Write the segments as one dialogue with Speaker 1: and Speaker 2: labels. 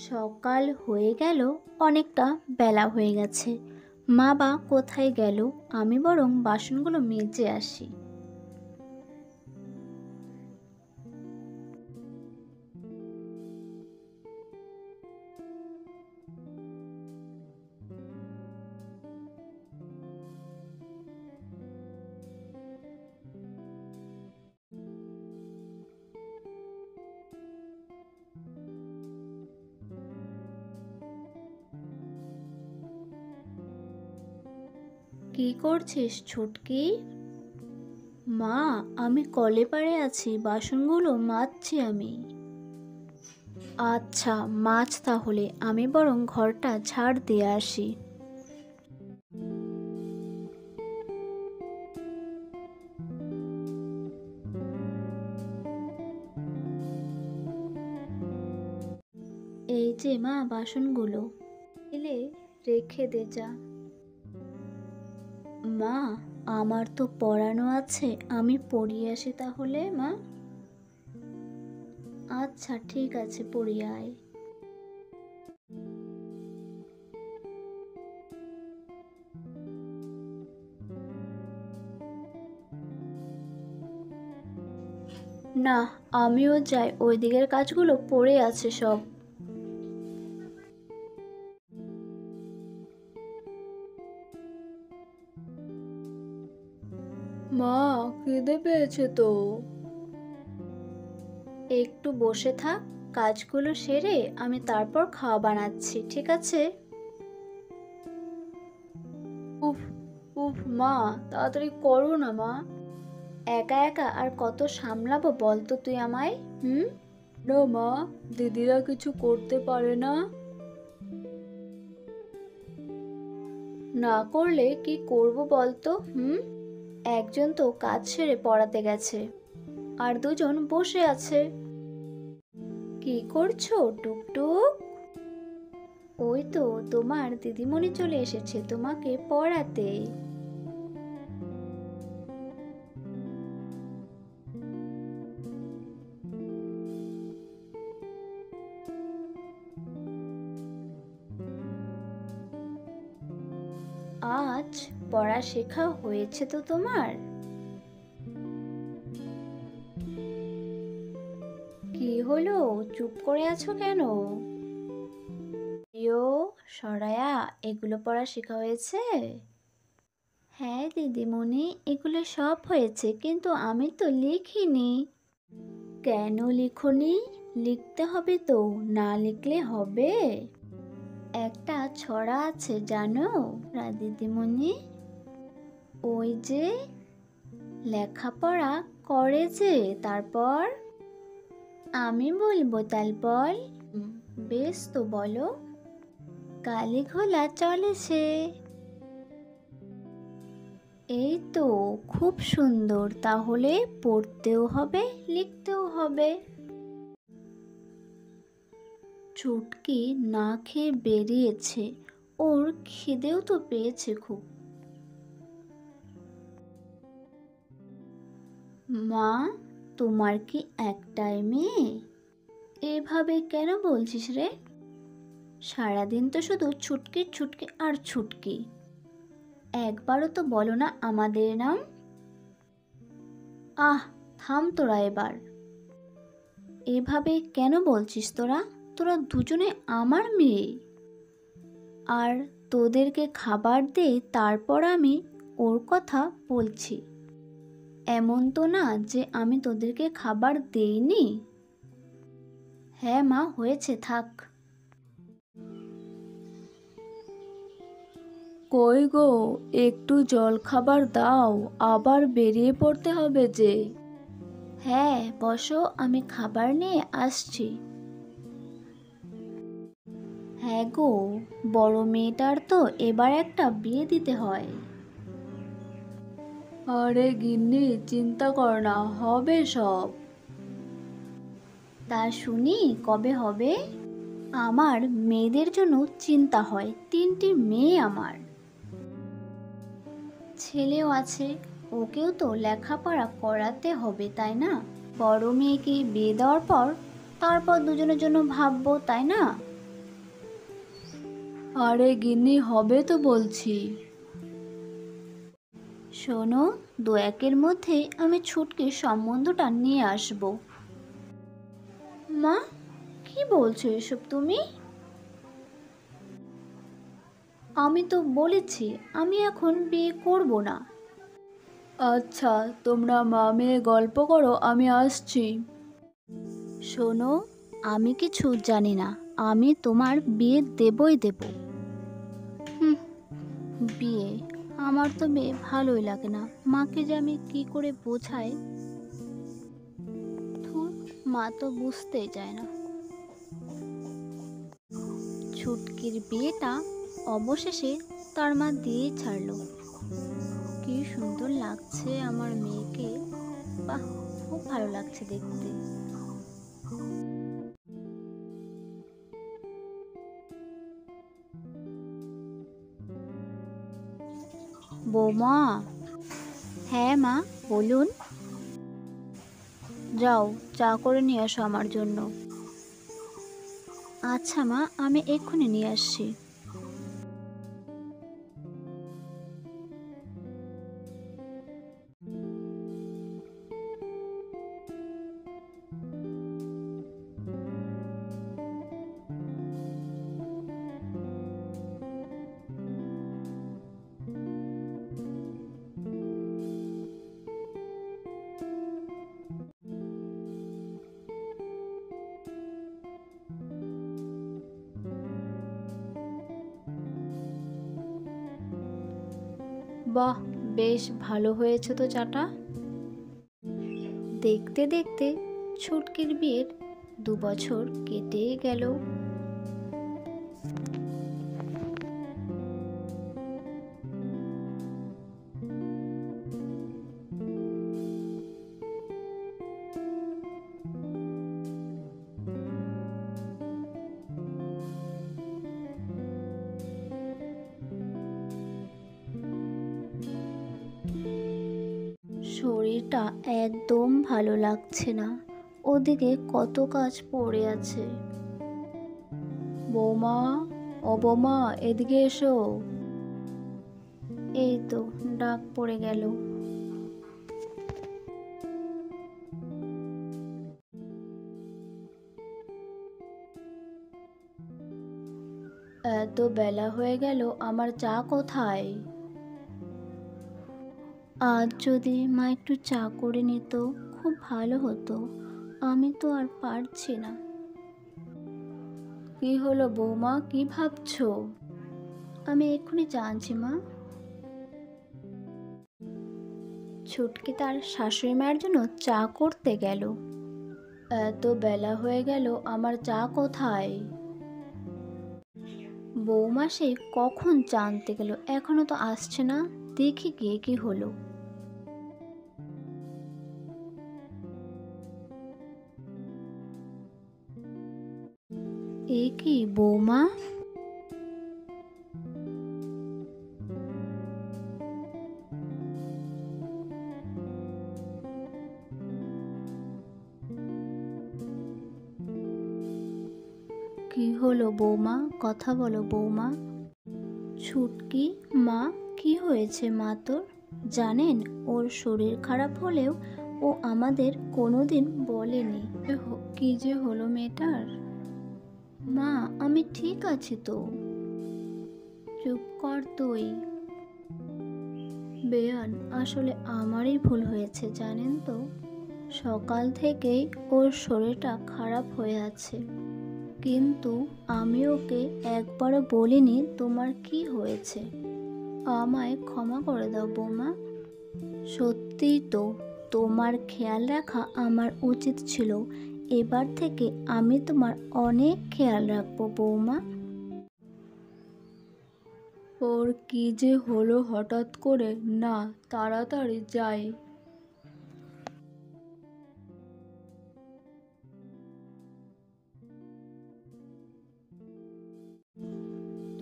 Speaker 1: সকাল হয়ে গেল, অনেকটা বেলা হয়ে গেছে। মা বা কোথায় গেল, আমি বরং বাসনগুলো মেজে আসি। কি করছিস ছুটকি? মা, আমি কলে পাড়ে আছি, বাসনগুলো মাজছি আমি। আচ্ছা, মাছ তাহলে, আমি বরং ঘরটা ঝাড় দিয়ে আসি। এই যে মা, বাসনগুলো এলে রেখে দে যা। মা, আমার তো পড়ানো আছে, আমি পড়িয়ে আসি তাহলে মা। আচ্ছা ঠিক আছে, পড়িয়ে আয়। না, আমিও যাই, ওই দিকের কাজগুলো পড়ে আছে সব। মা, খিদে পেয়েছে তো। একটু বসে থাক, কাজগুলো সেরে আমি তারপর খাওয়া বানাচ্ছি, ঠিক আছে? উফ, উফ মা, তাড়াতাড়ি করো না মা। একা একা আর কত সামলাবো বলতো তুই আমায়? হুম। না মা, দিদিরা কিছু করতে পারে না। না করলে কি করব বলতো? হুম। একজন তো কাজ সেরে পড়াতে গেছে, আর দুজন বসে আছে। কি করছো টুকটুক? ওই তো তোমার দিদিমণি চলে এসেছে তোমাকে পড়াতে। আজ পড়া শেখা হয়েছে তো তোমার? কি হলো, চুপ করে আছো কেন? প্রিয়, সরায়া, এগুলো পড়া শেখা হয়েছে? হ্যাঁ দিদিমণি, এগুলো সব হয়েছে, কিন্তু আমি তো লিখিনি। কেন লিখনি? লিখতে হবে তো, না লিখলে হবে? একটা ছড়া আছে জানো দিদিমণি? ওই যে লেখাপড়া করে যে, তারপর আমি বলবো তারপর। বেশ তো বলো। কালী ঘোলা চলে সে। এই তো, খুব সুন্দর, তাহলে পড়তেও হবে, লিখতেও হবে। চুটকি না খেয়ে বেরিয়েছে, ওর খিদেও তো পেয়েছে খুব। মা, তোমার কি একটাই মেয়ে? এভাবে কেন বলছিস রে? সারাদিন তো শুধু ছুটকি ছুটকি আর ছুটকি, একবারও তো বলো না আমাদের নাম। আহ, থাম তোরা এবার। এভাবে কেন বলছিস তোরা? তোরা দুজনে আমার মেয়ে, আর তোদেরকে খাবার দেই, তারপর আমি ওর কথা বলছি। এমন তো না যে আমি তোদেরকে খাবার দেইনি। হ্যাঁ মা, হয়েছে, থাক। কই গো, একটু জল খাবার দাও, আবার বেরিয়ে পড়তে হবে যে। হ্যাঁ বসো, আমি খাবার নিয়ে আসছি। হ্যাঁ গো, বড় মেয়েটার তো এবার একটা বিয়ে দিতে হয়। আরে গিন্নি, চিন্তা কর না, হবে সব। তা শুনি কবে হবে? আমার মেয়েদের জন্য চিন্তা হয়, তিনটি মেয়ে আমার। ছেলেও আছে, ওকেও তো লেখাপড়া করাতে হবে তাই না? বড় মেয়েকে বিয়ে দেওয়ার পর তারপর দুজনের জন্য ভাববো তাই না? আরে গিন্নি, হবে তো বলছি। শোনো, 2-1 মধ্যে আমি ছুটকির সম্বন্ধটা নিয়ে আসব। মা, কি বলছো এসব তুমি? আমি তো বলেছি আমি এখন বিয়ে করব না। আচ্ছা, তোমরা মা মেয়ে গল্প করো, আমি আসছি। শোনো, আমি কিছু জানি না, আমি তোমার বিয়ে দেবই দেব। হুম, বিয়ে, আমার তো মেয়ে ভালোই লাগে না। মাকে যে আমি কি করে বোঝাই। ধুর, মা তো বুঝতেই চায় না। ছুটকির বিয়েটা অবশেষে তার মা দিয়েই ছাড়লো। কি সুন্দর লাগছে আমার মেয়েকে, বাহ, খুব ভালো লাগছে দেখতে। বৌমা। হ্যাঁ মা, বলুন। যাও, চা করে নিয়ে আসো আমার জন্য। আচ্ছা মা, আমি এক্ষুনি নিয়ে আসছি। বাহ, বেশ ভালো হয়েছে তো চাটা। দেখতে দেখতে ছুটকির বিয়ের 2 বছর কেটে গেল। শরীরটা একদম ভালো লাগছে না, ওদিকে কত কাজ পড়ে আছে। বৌমা, ও বৌমা, এদিকে এসো। এই তো, ডাক পড়ে গেল। এত বেলা হয়ে গেল, আমার চা কোথায়? আজ যদি মা একটু চা করে নিত, খুব ভালো হতো। আমি তো আর পারছি না। কি হলো বৌমা, কি ভাবছো? আমি এক্ষুনি চা আনছি মা। ছুটকি তার শাশুড়ি মায়ের জন্য চা করতে গেল। এত বেলা হয়ে গেল, আমার চা কোথায়? বৌমা সে কখন চা আনতে গেল, এখনো তো আসছে না। দেখি গিয়ে কি হলো। এ কি বৌমা? কি হলো বৌমা, কথা বলো বৌমা। ছুটকি, মা, কি হয়েছে মা তোর? জানেন, ওর শরীর খারাপ হলেও ও আমাদের কোনোদিন বলেনি। কি যে হলো মেয়েটার? মা, আমি ঠিক আছি তো। চুপ কর তুই। বেয়ান, আসলে আমারই ভুল হয়েছে জানেন তো। সকাল থেকেই ওর শরীরটা খারাপ হয়ে আছে, কিন্তু আমি ওকে একবারও বলিনি তোমার কি হয়েছে। আমায় ক্ষমা করে দাও বৌমা। সত্যিই তো, তোমার খেয়াল রাখা আমার উচিত ছিল। এবার থেকে আমি তোমার অনেক খেয়াল রাখবো বৌমা। ওর কি যে হলো হঠাৎ করে, না তাড়াতাড়ি যাই।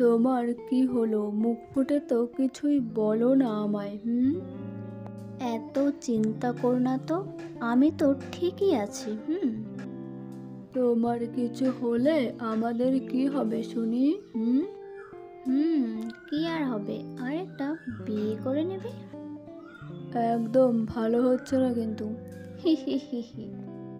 Speaker 1: তোমার কি হলো, মুখ ফুটে তো কিছুই বলো না আমায়। এত চিন্তা করো না তো, আমি তো ঠিকই আছি। তোমার কিছু হলে আমাদের কি হবে শুনি? হবে আর একটা বিয়ে করে নেবে। একদম ভালো হচ্ছে না কিন্তু। হি হি হি হি।